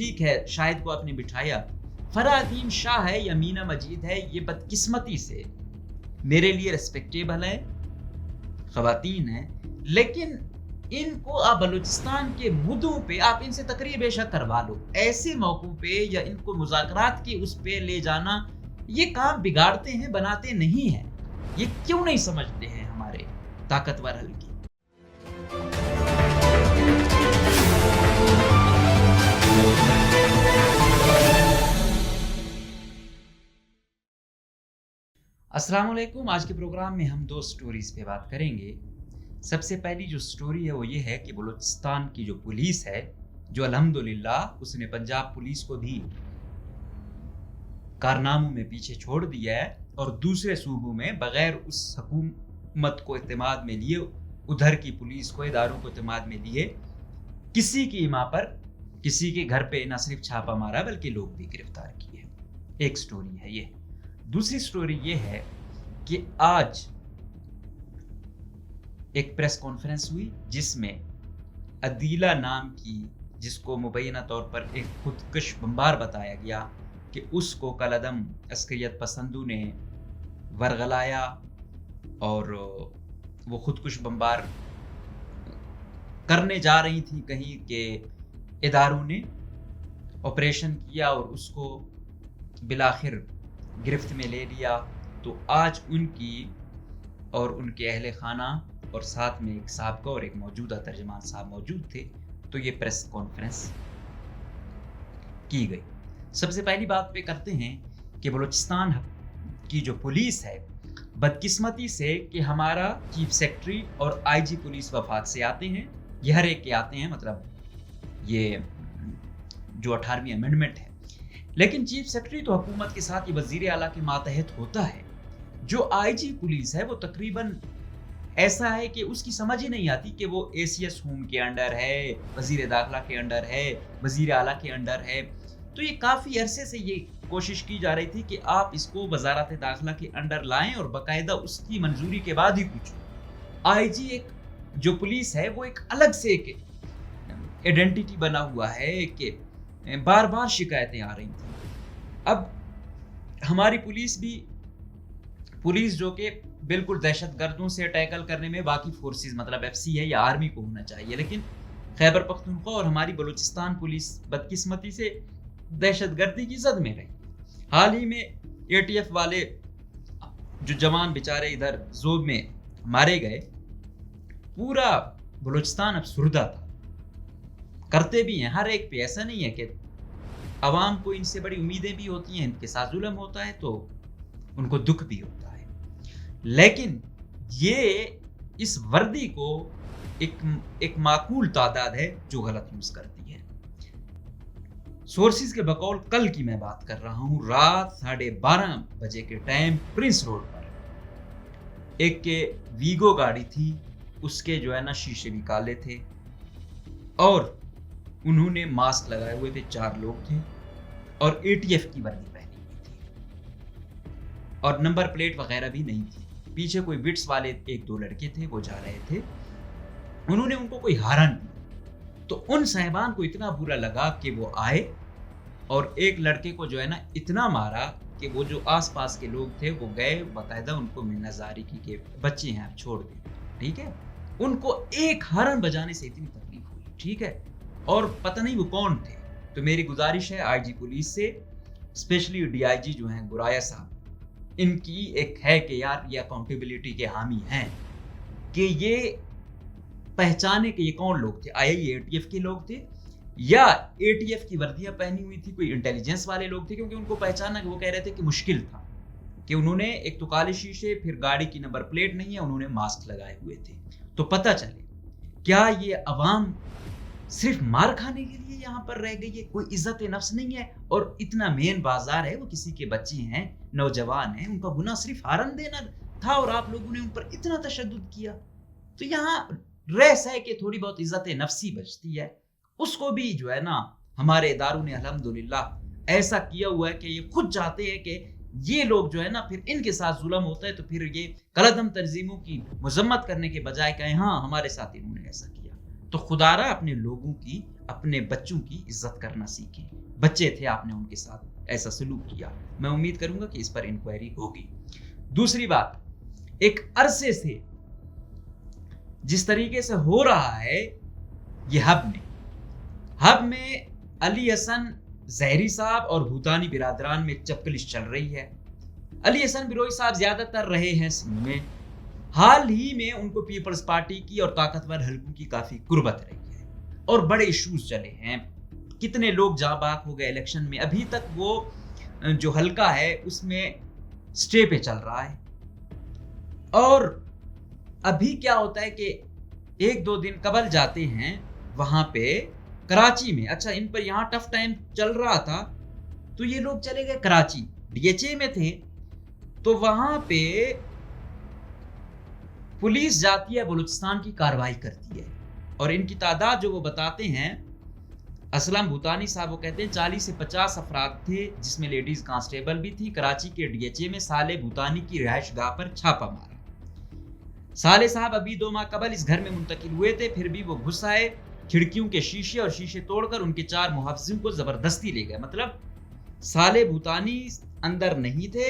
ٹھیک ہے شاہد کو آپ نے بٹھایا، فرحین شاہ ہے یا مینا مجید ہے، یہ بدقسمتی سے میرے لیے ریسپیکٹیبل ہے، خواتین ہیں، لیکن ان کو آپ بلوچستان کے مدعوں پہ آپ ان سے تقریر بے شک کروا لو، ایسے موقعوں پہ یا ان کو مذاکرات کی اس پہ لے جانا، یہ کام بگاڑتے ہیں، بناتے نہیں ہیں۔ یہ کیوں نہیں سمجھتے ہیں ہمارے طاقتور حلقے؟ السلام علیکم، آج کے پروگرام میں ہم 2 سٹوریز پہ بات کریں گے۔ سب سے پہلی جو سٹوری ہے وہ یہ ہے کہ بلوچستان کی جو پولیس ہے، جو الحمدللہ اس نے پنجاب پولیس کو بھی کارناموں میں پیچھے چھوڑ دیا ہے، اور دوسرے صوبوں میں بغیر اس حکومت کو اعتماد میں لیے، ادھر کی پولیس کو، اداروں کو اعتماد میں لیے، کسی کی ماں پر، کسی کے گھر پہ نہ صرف چھاپا مارا بلکہ لوگ بھی گرفتار کیے۔ ایک سٹوری ہے یہ۔ دوسری سٹوری یہ ہے کہ آج ایک پریس کانفرنس ہوئی جس میں عدیلہ نام کی، جس کو مبینہ طور پر ایک خودکش بمبار بتایا گیا، کہ اس کو کالعدم عسکریت پسندوں نے ورغلایا اور وہ خودکش بمبار کرنے جا رہی تھی کہیں، کہ اداروں نے آپریشن کیا اور اس کو بالآخر گرفت میں لے لیا۔ تو آج ان کی اور ان کے اہل خانہ اور ساتھ میں ایک سابقہ اور ایک موجودہ ترجمان صاحب موجود تھے، تو یہ پریس کانفرنس کی گئی۔ سب سے پہلی بات پہ کرتے ہیں کہ بلوچستان کی جو پولیس ہے، بدقسمتی سے کہ ہمارا چیف سیکرٹری اور آئی جی پولیس وفات سے آتے ہیں، یہ ہر ایک کے آتے ہیں، مطلب یہ جو 18ویں امینڈمنٹ ہے، لیکن چیف سیکرٹری تو حکومت کے ساتھ یہ وزیر اعلیٰ کے ماتحت ہوتا ہے۔ جو آئی جی پولیس ہے وہ تقریباً ایسا ہے کہ اس کی سمجھ ہی نہیں آتی کہ وہ اے سی ایس ہوم کے انڈر ہے، وزیر داخلہ کے انڈر ہے، وزیر اعلیٰ کے انڈر ہے۔ تو یہ کافی عرصے سے یہ کوشش کی جا رہی تھی کہ آپ اس کو وزارت داخلہ کے انڈر لائیں اور باقاعدہ اس کی منظوری کے بعد ہی کچھ۔ آئی جی ایک جو پولیس ہے وہ ایک الگ سے ایک ایڈنٹیٹی بنا ہوا ہے کہ بار بار شکایتیں آ رہی تھیں۔ اب ہماری پولیس جو کہ بالکل دہشت گردوں سے ٹیکل کرنے میں باقی فورسز، مطلب ایف سی ہے یا آرمی کو ہونا چاہیے، لیکن خیبر پختونخوا اور ہماری بلوچستان پولیس بدقسمتی سے دہشت گردی کی زد میں رہی۔ حال ہی میں اے ٹی ایف والے جو جوان بیچارے ادھر زوب میں مارے گئے، پورا بلوچستان افسردہ تھا۔ کرتے بھی ہیں ہر ایک پہ، ایسا نہیں ہے کہ عوام کو ان سے بڑی امیدیں بھی ہوتی ہیں، ان کے ساتھ ظلم ہوتا ہے تو ان کو دکھ بھی ہوتا ہے، لیکن یہ اس وردی کو ایک معقول تعداد ہے جو غلط یوز کرتی ہے۔ سورسز کے بقول کل کی میں بات کر رہا ہوں، رات 12:30 بجے کے ٹائم پرنس روڈ پر ایک کے ویگو گاڑی تھی، اس کے جو ہے نا شیشے بھی کالے تھے، اور انہوں نے ماسک لگائے ہوئے تھے، 4 لوگ تھے اور اے ٹی ایف کی وردی پہنی ہوئی تھی اور نمبر پلیٹ وغیرہ بھی نہیں تھی۔ پیچھے کوئی بٹس والے 1-2 لڑکے تھے، وہ جا رہے تھے، انہوں نے ان کو کوئی ہارن دیا، تو ان صاحبان کو اتنا برا لگا کہ وہ آئے اور ایک لڑکے کو جو ہے نا اتنا مارا کہ وہ جو آس پاس کے لوگ تھے وہ گئے، باقاعدہ ان کو منظاری کی کہ بچے ہیں آپ چھوڑ دیں، ٹھیک ہے۔ ان کو ایک ہارن بجانے سے اتنی تکلیف ہوئی، ٹھیک ہے، اور پتہ نہیں وہ کون تھے۔ تو میری گزارش ہے آئی جی پولیس سے، اسپیشلی ڈی آئی جی جو ہیں گرایا صاحب، ان کی ایک ہے کہ یار یہ اکاؤنٹیبلٹی کے حامی ہیں کہ یہ پہچانے کہ یہ کون لوگ تھے، آیا یہ اے ٹی ایف کے لوگ تھے یا اے ٹی ایف کی وردیاں پہنی ہوئی تھی کوئی انٹیلیجنس والے لوگ تھے، کیونکہ ان کو پہچانا کہ وہ کہہ رہے تھے کہ مشکل تھا، کہ انہوں نے ایک تو کالے شیشے، پھر گاڑی کی نمبر پلیٹ نہیں ہے، انہوں نے ماسک لگائے ہوئے تھے۔ تو پتہ چلے کیا یہ عوام صرف مار کھانے کے لیے یہاں پر رہ گئی ہے، کوئی عزت نفس نہیں ہے، اور اتنا مین بازار ہے، وہ کسی کے بچے ہیں، نوجوان ہیں، ان کا گناہ صرف ہارن دینا تھا اور آپ لوگوں نے ان پر اتنا تشدد کیا۔ تو یہاں رہس ہے کہ تھوڑی بہت عزت نفسی بچتی ہے، اس کو بھی جو ہے نا ہمارے اداروں نے الحمدللہ ایسا کیا ہوا ہے کہ یہ خود چاہتے ہیں کہ یہ لوگ جو ہے نا پھر ان کے ساتھ ظلم ہوتا ہے تو پھر یہ کالعدم تنظیموں کی مذمت کرنے کے بجائے کہیں ہاں ہمارے ساتھ انہوں نے ایسا کیا۔ تو خدارا اپنے لوگوں کی، اپنے بچوں کی عزت کرنا سیکھیں. بچے تھے، آپ نے ان کے ساتھ ایسا سلوک کیا. میں امید کروں گا کہ اس پر انکوائری ہوگی. دوسری بات، ایک عرصے سے جس طریقے سے ہو رہا ہے یہ ہب میں علی حسن زہری صاحب اور بھوتانی برادران میں چپکلش چل رہی ہے. علی حسن بروئی صاحب زیادہ تر رہے ہیں سندھ میں. حال ہی میں ان کو پیپلز پارٹی کی اور طاقتور حلقوں کی کافی قربت رہی ہے اور بڑے ایشوز چلے ہیں. کتنے لوگ جاں باک ہو گئے الیکشن میں. ابھی تک وہ جو حلقہ ہے اس میں سٹے پہ چل رہا ہے. اور ابھی کیا ہوتا ہے کہ ایک دو دن قبل جاتے ہیں وہاں پہ کراچی میں. اچھا، ان پر یہاں ٹف ٹائم چل رہا تھا تو یہ لوگ چلے گئے کراچی، ڈی ایچ اے میں تھے. تو وہاں پہ پولیس جاتی ہے، بلوچستان کی کارروائی کرتی ہے. اور ان کی تعداد جو وہ بتاتے ہیں، اسلم بھوتانی صاحب، وہ کہتے ہیں 40 سے 50 افراد تھے جس میں لیڈیز کانسٹیبل بھی تھی. کراچی کے ڈی ایچ اے میں صالح بھوتانی کی رہائش گاہ پر چھاپا مارا. صالح صاحب ابھی 2 ماہ قبل اس گھر میں منتقل ہوئے تھے، پھر بھی وہ گھس آئے، کھڑکیوں کے شیشے اور شیشے توڑ کر ان کے 4 محافظوں کو زبردستی لے گئے. مطلب صالح بھوتانی اندر نہیں تھے،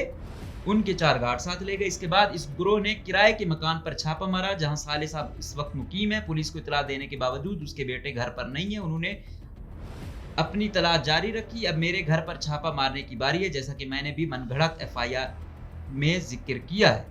ان کے 4 گارڈ ساتھ لے گئے. اس کے بعد اس گروہ نے کرائے کے مکان پر چھاپا مارا جہاں صالح صاحب اس وقت مقیم ہے. پولیس کو اطلاع دینے کے باوجود اس کے بیٹے گھر پر نہیں ہیں. انہوں نے اپنی تلاش جاری رکھی. اب میرے گھر پر چھاپا مارنے کی باری ہے، جیسا کہ میں نے بھی من گھڑت ایف آئی آر میں ذکر کیا ہے.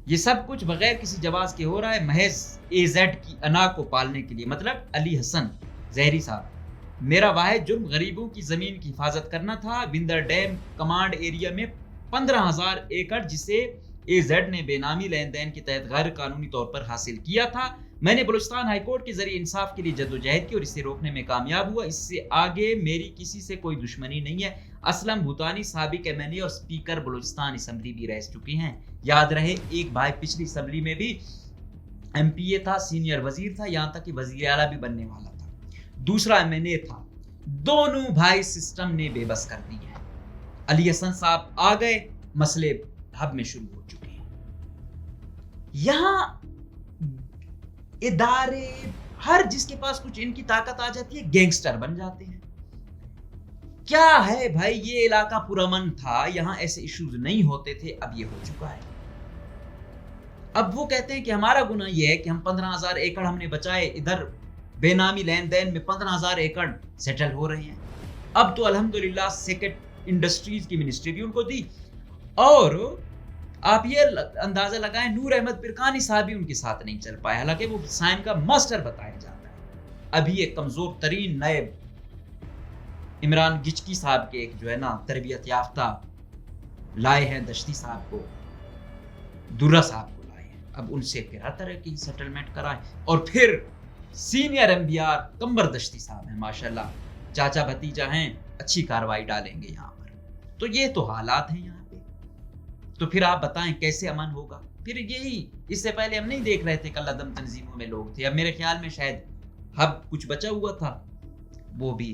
یہ سب کچھ بغیر کسی جواز کے ہو رہا ہے، محض اے زیڈ کی انا کو پالنے کے لیے. مطلب علی حسن زہری صاحب، میرا واحد جرم غریبوں کی زمین کی حفاظت کرنا تھا. بندر ڈیم کمانڈ ایریا میں 15,000 ایکڑ جسے اے زیڈ نے بے نامی لین دین کے تحت غیر قانونی طور پر حاصل کیا تھا. میں نے بلوچستان ہائی کورٹ کے ذریعے انصاف کے لیے جدوجہد کی اور اسے روکنے میں کامیاب ہوا. اس سے آگے میری کسی سے کوئی دشمنی نہیں ہے. اسلم بھوتانی سابق ایم این اے اور اسپیکر بلوچستان اسمبلی بھی رہ چکے ہیں. یاد رہے ایک بھائی پچھلی اسمبلی میں بھی ایم پی اے تھا، سینئر وزیر تھا، یہاں تک کہ وزیر اعلیٰ بھی بننے والا تھا. دوسرا ایم این اے تھا. دونوں بھائی سسٹم نے بے بس کر دی ہے. علی حسن صاحب آ گئے، مسئلے ہب میں شروع ہو چکے ہیں. یہاں ادارے، ہر جس کے پاس کچھ ان کی طاقت آ جاتی ہے گینگسٹر بن جاتے ہیں. کیا ہے بھائی، یہ علاقہ پرامن تھا، یہاں ایسے ایشوز نہیں ہوتے تھے، اب یہ ہو چکا ہے. اب وہ کہتے ہیں کہ ہمارا گناہ یہ ہے کہ ہم 15,000 ایکڑ ہم نے بچائے، ادھر بے نامی لین دین میں 15,000 ایکڑ سیٹل ہو رہے ہیں. اب تو الحمدللہ سیکٹ انڈسٹریز کی منسٹری بھی ان کو دی. اور آپ یہ اندازہ لگائیں، نور احمد پرکانی صاحب بھی ان کے ساتھ نہیں چل پائے، حالانکہ وہ سائن کا ماسٹر بتایا جاتا ہے. ابھی ایک کمزور ترین نائب عمران گچکی صاحب کے ایک جو ہے نا تربیت یافتہ لائے ہیں، دشتی صاحب کو، درہ صاحب کو لائے ہیں. اب ان سے پھر ہر طرح کی سیٹلمنٹ کرائیں. اور پھر senior M B R Kumbar Dashti sahab ہیں، ماشاءاللہ چاچا بھتیجا ہیں، اچھی کاروائی ڈالیں گے یہاں پر. تو یہ تو حالات ہیں یہاں پہ. تو پھر آپ بتائیں کیسے امن ہوگا؟ پھر یہی، اس سے پہلے ہم نہیں دیکھ رہے تھے کل عدم تنظیموں میں لوگ تھے. اب میرے خیال میں شاید ہب کچھ بچا ہوا تھا، وہ بھی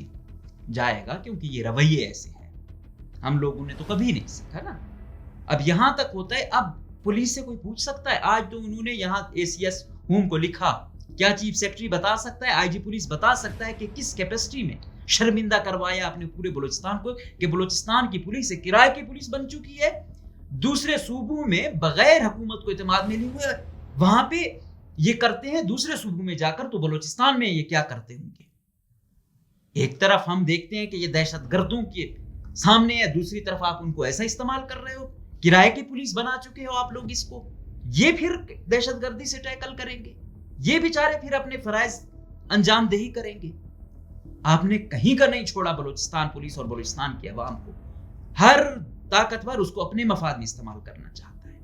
جائے گا، کیونکہ یہ رویے ایسے ہیں، ہم لوگوں نے تو کبھی نہیں سیکھا نا. اب یہاں تک ہوتا ہے. اب پولیس سے کوئی پوچھ سکتا ہے؟ آج تو انہوں نے یہاں اے سی ایس ہوم کو لکھا. کیا چیف سیکرٹری بتا سکتا ہے، آئی جی پولیس بتا سکتا ہے کہ کس کیپیسٹی میں شرمندہ کروایا اپنے پورے بلوچستان کو، کہ بلوچستان کی پولیس ایک کرائے کی پولیس بن چکی ہے. دوسرے صوبوں میں بغیر حکومت کو اعتماد میں نہیں ہوئے، وہاں پہ یہ کرتے ہیں. دوسرے صوبوں میں جا کر تو بلوچستان میں یہ کیا کرتے ہوں گے؟ ایک طرف ہم دیکھتے ہیں کہ یہ دہشت گردوں کے سامنے ہے، دوسری طرف آپ ان کو ایسا استعمال کر رہے ہو. کرائے کی پولیس بنا چکے ہو آپ لوگ اس کو. یہ پھر دہشت گردی سے ٹیکل کریں گے، یہ بیچارے پھر اپنے فرائض انجام دہی کریں گے. آپ نے کہیں کا نہیں چھوڑا بلوچستان پولیس اور بلوچستان کی عوام کو. ہر طاقتور اس کو اپنے مفاد میں استعمال کرنا چاہتا ہے.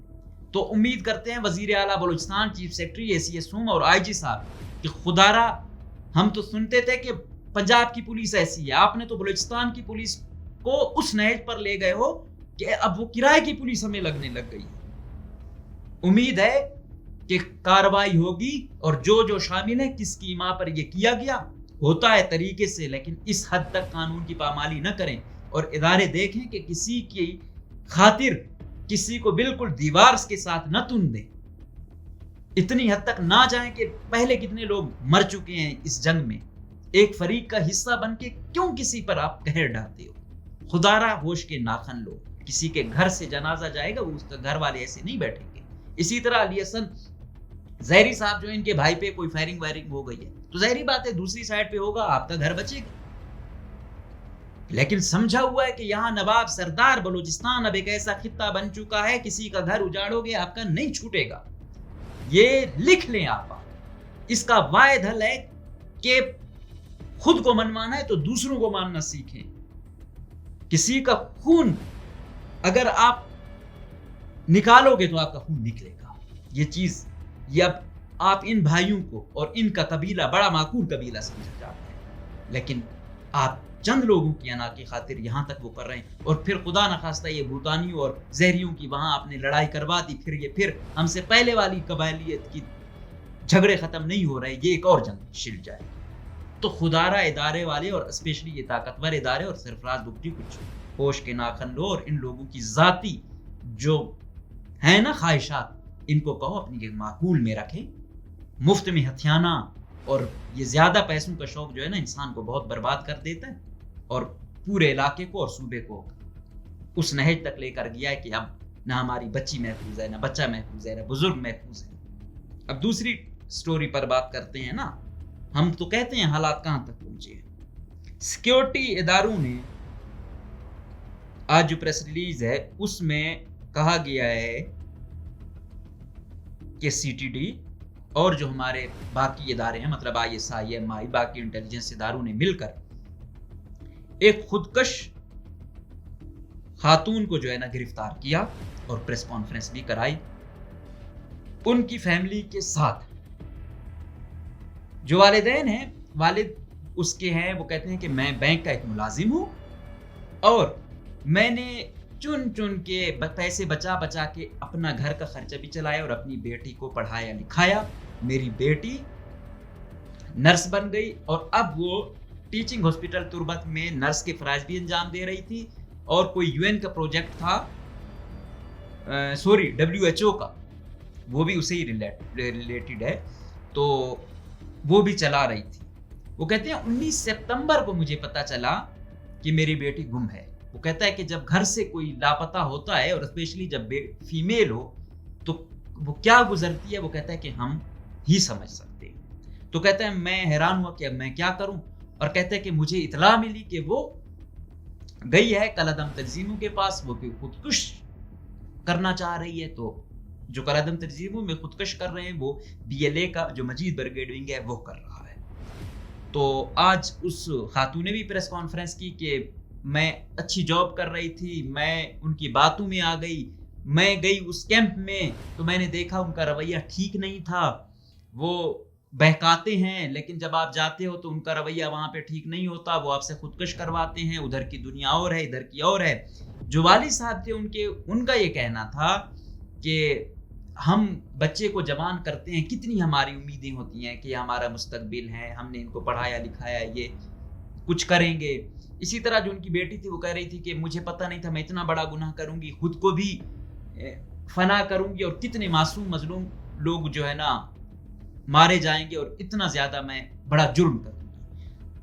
تو امید کرتے ہیں وزیر اعلیٰ بلوچستان، چیف سیکرٹری، اے سی ایس ہوم اور آئی جی صاحب کہ خدارا، ہم تو سنتے تھے کہ پنجاب کی پولیس ایسی ہے، آپ نے تو بلوچستان کی پولیس کو اس نہج پر لے گئے ہو کہ اب وہ کرائے کی پولیس ہمیں لگنے لگ گئی ہے. امید ہے کہ کاروائی ہوگی اور جو شامل ہے کس کی ماں پر یہ کیا گیا ہوتا ہے طریقے سے، لیکن اس حد تک قانون کی پامالی نہ کریں اور ادارے دیکھیں کہ کسی کی خاطر کسی کو بالکل دیوار کے ساتھ نہ تن دیں. اتنی حد تک نہ جائیں کہ پہلے کتنے لوگ مر چکے ہیں اس جنگ میں، ایک فریق کا حصہ بن کے کیوں کسی پر آپ قہر ڈھاتے ہو؟ خدا را ہوش کے ناخن لو، کسی کے گھر سے جنازہ جائے گا وہ اس کا گھر والے ایسے نہیں بیٹھیں گے۔ اسی طرح علی حسن ظاہری صاحب جو ان کے بھائی پہ کوئی فائرنگ وائرنگ ہو گئی ہے تو ظاہری بات ہے دوسری سائڈ پہ ہوگا، آپ کا گھر بچے گا، لیکن سمجھا ہوا ہے کہ یہاں نواب سردار بلوچستان اب ایک ایسا خطہ بن چکا ہے، کسی کا گھر اجاڑو گے آپ کا نہیں چھوٹے گا۔ یہ لکھ لیں آپ، اس کا واحد حل ہے کہ خود کو منوانا ہے تو دوسروں کو ماننا سیکھیں۔ کسی کا خون اگر آپ نکالو گے تو آپ کا خون نکلے گا، یہ چیز یہ اب آپ ان بھائیوں کو اور ان کا قبیلہ بڑا معقول قبیلہ سمجھا جاتا ہے، لیکن آپ چند لوگوں کی انا کی خاطر یہاں تک وہ کر رہے ہیں، اور پھر خدا نخواستہ یہ بھوتانیوں اور زہریوں کی وہاں آپ نے لڑائی کروا دی، پھر ہم سے پہلے والی قبائلیت کی جھگڑے ختم نہیں ہو رہے، یہ ایک اور جنگ چھڑ جائے۔ تو خدارہ ادارے والے اور اسپیشلی یہ طاقتور ادارے اور سرفراز بگٹی کچھ ہوش کے ناخن لو، اور ان لوگوں کی ذاتی جو ہیں نا خواہشات، ان کو کہو اپنی معقول میں رکھیں۔ مفت میں ہتھیانہ اور یہ زیادہ پیسوں کا شوق جو ہے نا انسان کو بہت برباد کر دیتا ہے، اور پورے علاقے کو اور صوبے کو اس نہج تک لے کر گیا ہے کہ اب نہ ہماری بچی محفوظ ہے، نہ بچہ محفوظ ہے، نہ بزرگ محفوظ ہے۔ اب دوسری سٹوری پر بات کرتے ہیں نا، ہم تو کہتے ہیں حالات کہاں تک پہنچے ہیں۔ سیکیورٹی اداروں نے آج جو پریس ریلیز ہے اس میں کہا گیا ہے کہ سی ٹی ڈی اور جو ہمارے باقی ادارے ہیں، مطلب آئی ایس آئی، ایم آئی، باقی انٹیلیجنس اداروں نے مل کر ایک خودکش خاتون کو جو ہے نا گرفتار کیا اور پریس کانفرنس بھی کرائی ان کی فیملی کے ساتھ۔ جو والدین ہیں، والد اس کے ہیں، وہ کہتے ہیں کہ میں بینک کا ایک ملازم ہوں اور میں نے چن کے پیسے بچا بچا کے اپنا گھر کا خرچہ بھی چلایا اور اپنی بیٹی کو پڑھایا لکھایا۔ میری بیٹی نرس بن گئی اور اب وہ ٹیچنگ ہاسپٹل تربت میں نرس کے فرائض بھی انجام دے رہی تھی، اور کوئی یو این کا پروجیکٹ تھا، WHO کا، وہ بھی اسے ہی ریلیٹڈ ہے، تو وہ بھی چلا رہی تھی۔ وہ کہتے ہیں 19 سپتمبر کو مجھے پتا چلا کہ میری بیٹی گم ہے۔ وہ کہتا ہے کہ جب گھر سے کوئی لاپتہ ہوتا ہے اور اسپیشلی جب فیمیل ہو تو وہ کیا گزرتی ہے، وہ کہتا ہے کہ ہم ہی سمجھ سکتے ہیں۔ تو کہتا ہے میں حیران ہوا کہ اب میں کیا کروں، اور کہتا ہے کہ مجھے اطلاع ملی کہ وہ گئی ہے کالعدم تنظیموں کے پاس، وہ خودکش کرنا چاہ رہی ہے۔ تو جو کالعدم تنظیموں میں خودکش کر رہے ہیں وہ BLA کا جو مجید بریگیڈ ونگ ہے وہ کر رہا ہے۔ تو آج اس خاتون نے بھی پریس کانفرنس کی کہ میں اچھی جاب کر رہی تھی، میں ان کی باتوں میں آ گئی، میں گئی اس کیمپ میں تو میں نے دیکھا ان کا رویہ ٹھیک نہیں تھا، وہ بہکاتے ہیں لیکن جب آپ جاتے ہو تو ان کا رویہ وہاں پہ ٹھیک نہیں ہوتا، وہ آپ سے خودکش کرواتے ہیں، ادھر کی دنیا اور ہے ادھر کی اور ہے۔ جو والد صاحب تھے ان کا یہ کہنا تھا کہ ہم بچے کو جوان کرتے ہیں، کتنی ہماری امیدیں ہوتی ہیں کہ یہ ہمارا مستقبل ہے، ہم نے ان کو پڑھایا لکھایا، یہ کچھ کریں گے۔ اسی طرح جو ان کی بیٹی تھی وہ کہہ رہی تھی کہ مجھے پتہ نہیں تھا میں اتنا بڑا گناہ کروں گی، خود کو بھی فنا کروں گی اور کتنے معصوم مظلوم لوگ جو ہے نا مارے جائیں گے اور اتنا زیادہ میں بڑا جرم کروں گی۔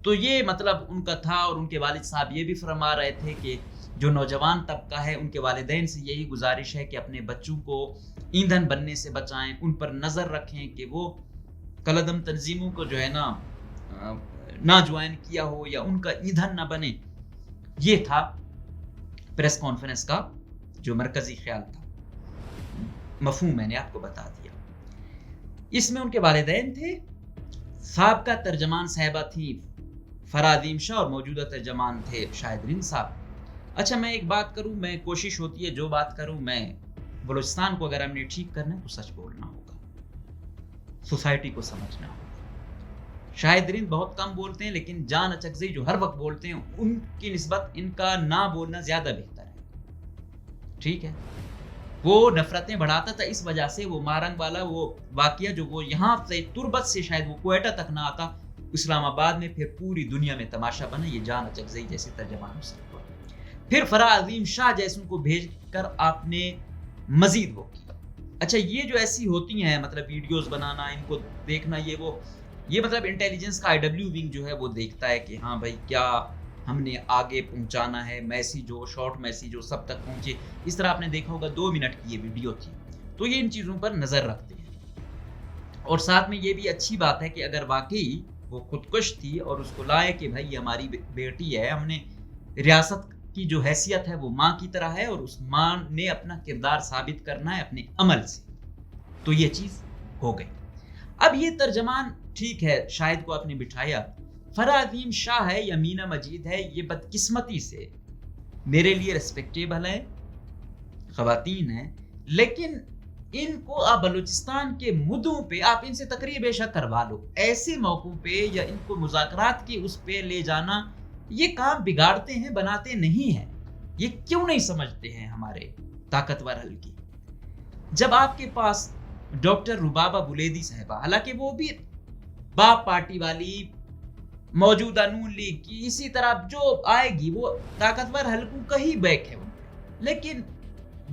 تو یہ مطلب ان کا تھا، اور ان کے والد صاحب یہ بھی فرما رہے تھے کہ جو نوجوان طبقہ ہے ان کے والدین سے یہی گزارش ہے کہ اپنے بچوں کو ایندھن بننے سے بچائیں، ان پر نظر رکھیں کہ وہ کالعدم تنظیموں کو جو ہے نا نہ جوائن کیا ہو یا ان کا ایندھن نہ بنے۔ یہ تھا پریس کانفرنس کا جو مرکزی خیال تھا، مفہوم میں نے آپ کو بتا دیا۔ اس میں ان کے والدین تھے، سابقہ ترجمان صاحبہ تھی فرادیم شاہ اور موجودہ ترجمان تھے شاہد رند صاحب۔ اچھا میں ایک بات کروں، میں کوشش ہوتی ہے جو بات کروں میں بلوچستان کو اگر ہم نے ٹھیک کرنا ہے تو سچ بولنا ہوگا، سوسائٹی کو سمجھنا ہوگا۔ شاہد رند بہت کم بولتے ہیں لیکن جان اچکزئی جو ہر وقت بولتے ہیں ان کی نسبت ان کا نہ بولنا زیادہ بہتر ہے، ٹھیک ہے۔ وہ نفرتیں بڑھاتا تھا، اس وجہ سے وہ مارنگ والا وہ واقعہ جو وہ یہاں سے تربت سے شاید وہ کوئٹہ تک نہ آتا، اسلام آباد میں پھر پوری دنیا میں تماشا بنا، یہ جان اچکزئی جیسے ترجمان سے ہوا۔ پھر فرا عظیم شاہ جیسوں کو بھیج کر آپ نے مزید وہ کیا، اچھا یہ جو ایسی ہوتی ہیں مطلب ویڈیوز بنانا، ان کو دیکھنا، یہ مطلب انٹیلیجنس کا IW ونگ جو ہے وہ دیکھتا ہے کہ ہاں بھائی کیا ہم نے آگے پہنچانا ہے، میسیج ہو، شارٹ میسیج ہو، سب تک پہنچے. اس طرح آپ نے دیکھا ہوگا 2 منٹ کی یہ ویڈیو تھی. تو یہ ان چیزوں پر نظر رکھتے ہیں. اور ساتھ میں یہ بھی اچھی بات ہے کہ اگر واقعی وہ خودکش تھی اور اس کو لائے کہ بھائی ہماری بیٹی ہے، ہم نے ریاست کی جو حیثیت ہے وہ ماں کی طرح ہے اور اس ماں نے اپنا کردار ثابت کرنا ہے اپنے عمل سے، تو یہ چیز ہو گئی. اب یہ ترجمان ٹھیک ہے شاہد کو آپ نے بٹھایا، فرح عظیم شاہ ہے یا مینا مجید ہے، یہ بدقسمتی سے میرے لیے ریسپیکٹیبل ہے، خواتین ہیں، لیکن ان کو آپ بلوچستان کے مدعوں پہ آپ ان سے تقریر بے شک کروا لو. ایسے موقعوں پہ یا ان کو مذاکرات کی اس پہ لے جانا، یہ کام بگاڑتے ہیں، بناتے نہیں ہیں. یہ کیوں نہیں سمجھتے ہیں ہمارے طاقتور حل کی؟ جب آپ کے پاس ڈاکٹر ربابہ بلیدی صاحبہ، حالانکہ وہ بھی باپ پارٹی والی موجودہ نون لیگ کی اسی طرح جو آئے گی، وہ طاقتور حلقوں کا ہی بیک ہے ان میں، لیکن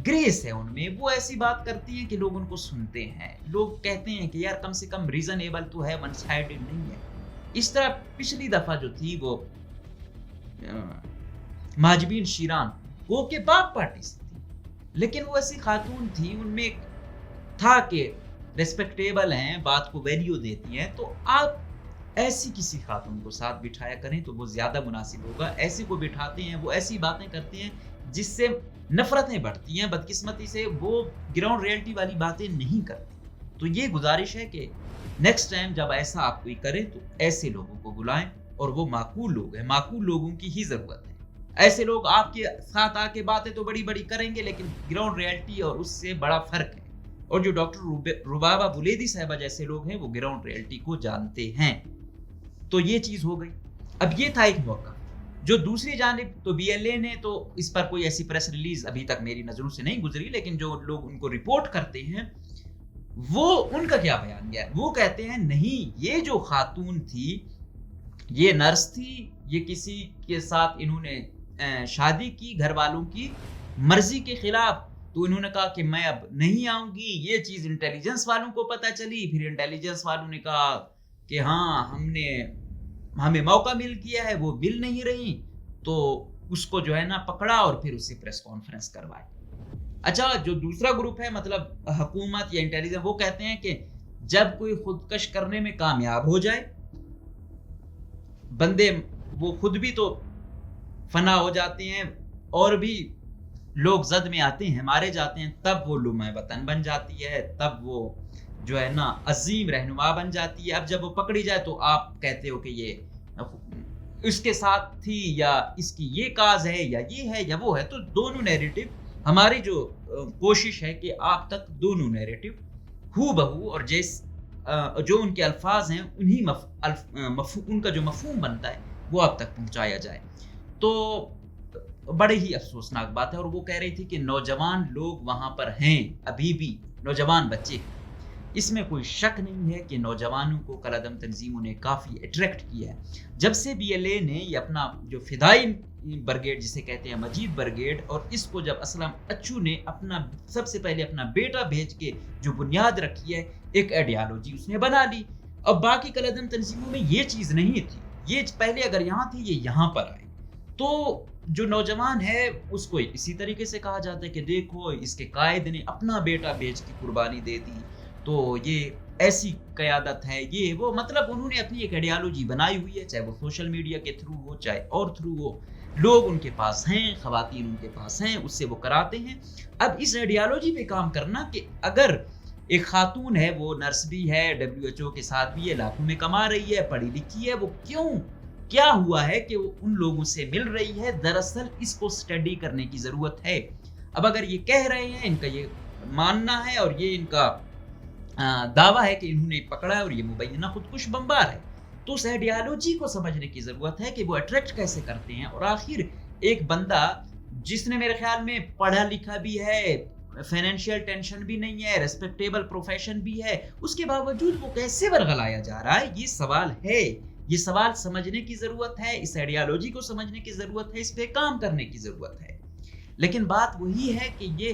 گریس ہے ان میں. وہ ایسی بات کرتی ہیں کہ لوگ ان کو سنتے ہیں، لوگ کہتے ہیں کہ یار کم سے کم ریزنیبل تو ہے، ون سائیڈڈ نہیں ہے. اس طرح پچھلی دفعہ جو تھی وہ ماجبین شیران، وہ کہ باپ پارٹی سے تھی، لیکن وہ ایسی خاتون تھی، ان میں تھا کہ ریسپیکٹیبل ہیں، بات کو ویلیو دیتی ہیں. تو آپ ایسی کسی خاتون کو ساتھ بٹھایا کریں تو وہ زیادہ مناسب ہوگا. ایسے کو بٹھاتے ہیں، وہ ایسی باتیں کرتے ہیں جس سے نفرتیں بڑھتی ہیں. بدقسمتی سے وہ گراؤنڈ ریئلٹی والی باتیں نہیں کرتی. تو یہ گزارش ہے کہ نیکسٹ ٹائم جب ایسا آپ کوئی کرے تو ایسے لوگوں کو بلائیں، اور وہ معقول لوگ ہیں، معقول لوگوں کی ہی ضرورت ہے. ایسے لوگ آپ کے ساتھ آ کے باتیں تو بڑی بڑی کریں گے، لیکن گراؤنڈ ریئلٹی اور اس سے بڑا فرق ہے. اور جو ڈاکٹر ربابہ بلیدی صاحبہ جیسے لوگ ہیں وہ گراؤنڈ ریئلٹی کو جانتے ہیں. تو یہ چیز ہو گئی. اب یہ تھا ایک موقع. جو دوسری جانب تو BLA نے تو اس پر کوئی ایسی پریس ریلیز ابھی تک میری نظروں سے نہیں گزری، لیکن جو لوگ ان کو رپورٹ کرتے ہیں وہ ان کا کیا بیان گیا ہے؟ وہ کہتے ہیں نہیں، یہ جو خاتون تھی یہ نرس تھی، یہ کسی کے ساتھ انہوں نے شادی کی گھر والوں کی مرضی کے خلاف. تو انہوں نے کہا کہ میں اب نہیں آؤں گی. یہ چیز انٹیلیجنس والوں کو پتہ چلی، پھر انٹیلیجنس والوں نے کہا کہ ہاں ہمیں موقع مل گیا ہے، وہ مل نہیں رہی، تو اس کو جو ہے نا پکڑا اور پھر اس سے پریس کانفرنس کروائی. اچھا جو دوسرا گروپ ہے مطلب حکومت یا انٹیلیجنس، وہ کہتے ہیں کہ جب کوئی خودکش کرنے میں کامیاب ہو جائے، بندے وہ خود بھی تو فنا ہو جاتے ہیں اور بھی لوگ زد میں آتے ہیں، مارے جاتے ہیں، تب وہ لمحہ وطن بن جاتی ہے، تب وہ جو ہے نا عظیم رہنما بن جاتی ہے. اب جب وہ پکڑی جائے تو آپ کہتے ہو کہ یہ اس کے ساتھ تھی یا اس کی یہ کاز ہے یا یہ ہے یا وہ ہے. تو دونوں نیریٹو، ہماری جو کوشش ہے کہ آپ تک دونوں نیریٹو ہو بہو اور جو ان کے الفاظ ہیں انہی ان کا جو مفہوم بنتا ہے وہ آپ تک پہنچایا جائے. تو بڑے ہی افسوسناک بات ہے. اور وہ کہہ رہی تھی کہ نوجوان لوگ وہاں پر ہیں، ابھی بھی نوجوان بچے. اس میں کوئی شک نہیں ہے کہ نوجوانوں کو کالعدم تنظیموں نے کافی اٹریکٹ کیا ہے. جب سے BLA نے یہ اپنا جو فدائی برگیڈ جسے کہتے ہیں مجید برگیڈ، اور اس کو جب اسلم اچو نے اپنا سب سے پہلے اپنا بیٹا بھیج کے جو بنیاد رکھی ہے، ایک ایڈیالوجی اس نے بنا لی. اب باقی کالعدم تنظیموں میں یہ چیز نہیں تھی، یہ پہلے اگر یہاں تھی یہ یہاں پر آئی. تو جو نوجوان ہے اس کو اسی طریقے سے کہا جاتا ہے کہ دیکھو اس کے قائد نے اپنا بیٹا بھیج کی قربانی دے دی، تو یہ ایسی قیادت ہے، یہ وہ. مطلب انہوں نے اپنی ایک ایڈیالوجی بنائی ہوئی ہے، چاہے وہ سوشل میڈیا کے تھرو ہو چاہے اور تھرو ہو. لوگ ان کے پاس ہیں، خواتین ان کے پاس ہیں، اس سے وہ کراتے ہیں. اب اس ایڈیالوجی پہ کام کرنا کہ اگر ایک خاتون ہے، وہ نرس بھی ہے، WHO کے ساتھ بھی ہے، لاکھوں میں کما رہی ہے، پڑھی لکھی ہے، وہ کیا ہوا ہے کہ وہ ان لوگوں سے مل رہی ہے؟ دراصل اس کو سٹڈی کرنے کی ضرورت ہے. اب اگر یہ کہہ رہے ہیں، ان کا یہ ماننا ہے اور یہ ان کا دعویٰ ہے کہ انہوں نے پکڑا ہے اور یہ مبینہ خودکش بمبار ہے، تو اس ایڈیالوجی کو سمجھنے کی ضرورت ہے کہ وہ اٹریکٹ کیسے کرتے ہیں. اور آخر ایک بندہ جس نے میرے خیال میں پڑھا لکھا بھی ہے، فائنینشیل ٹینشن بھی نہیں ہے، ریسپیکٹیبل پروفیشن بھی ہے، اس کے باوجود وہ کیسے ورغلایا جا رہا ہے؟ یہ سوال ہے. یہ سوال سمجھنے کی ضرورت ہے، اس ایڈیالوجی کو سمجھنے کی ضرورت ہے، اس پہ کام کرنے کی ضرورت ہے. لیکن بات وہی ہے کہ یہ